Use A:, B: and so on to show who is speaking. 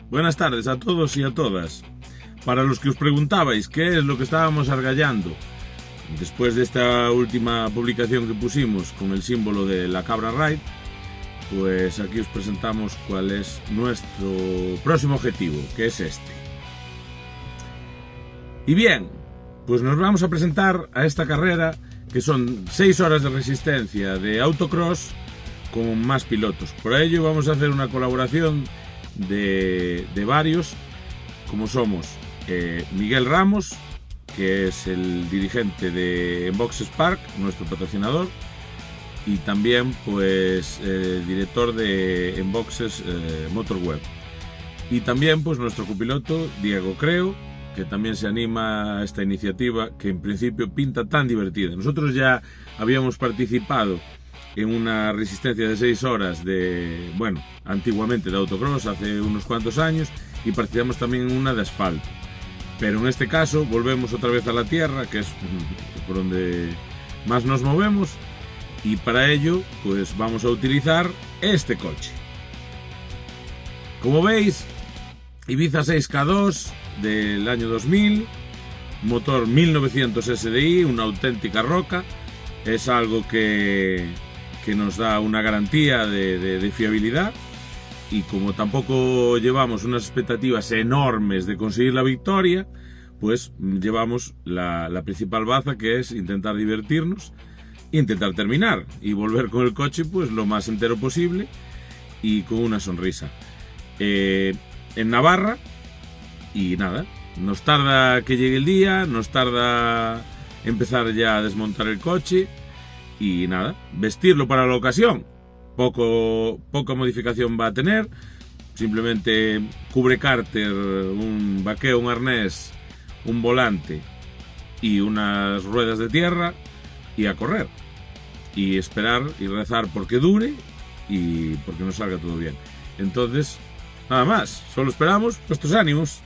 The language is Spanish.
A: Buenas tardes a todos y a todas. Para los que os preguntabais qué es lo que estábamos argallando después de esta última publicación que pusimos con el símbolo de la cabra Ride, pues aquí os presentamos cuál es nuestro próximo objetivo, que es este. Y bien, pues nos vamos a presentar a esta carrera que son 6 horas de resistencia de autocross con más pilotos. Por ello vamos a hacer una colaboración de varios, como somos Miguel Ramos, que es el dirigente de Enboxes Park, nuestro patrocinador, y también pues director de Enboxes Motorweb, y también pues nuestro copiloto Diego Creo, que también se anima a esta iniciativa que en principio pinta tan divertida. Nosotros ya habíamos participado en una resistencia de 6 horas de, bueno, antiguamente de autocross hace unos cuantos años, y participamos también en una de asfalto. Pero en este caso volvemos otra vez a la tierra, que es por donde más nos movemos, y para ello pues vamos a utilizar este coche. Como veis, Ibiza 6K2 del año 2000, motor 1900 SDI, una auténtica roca. Es algo que nos da una garantía de fiabilidad, y como tampoco llevamos unas expectativas enormes de conseguir la victoria, pues llevamos la principal baza, que es intentar divertirnos, intentar terminar y volver con el coche pues lo más entero posible y con una sonrisa. En Navarra, y nada, nos tarda que llegue el día, nos tarda empezar ya a desmontar el coche y nada, vestirlo para la ocasión. Poca modificación va a tener, simplemente cubre cárter, un baqueo, un arnés, un volante y unas ruedas de tierra, y a correr y esperar y rezar porque dure y porque nos salga todo bien. Entonces, nada más, solo esperamos vuestros ánimos.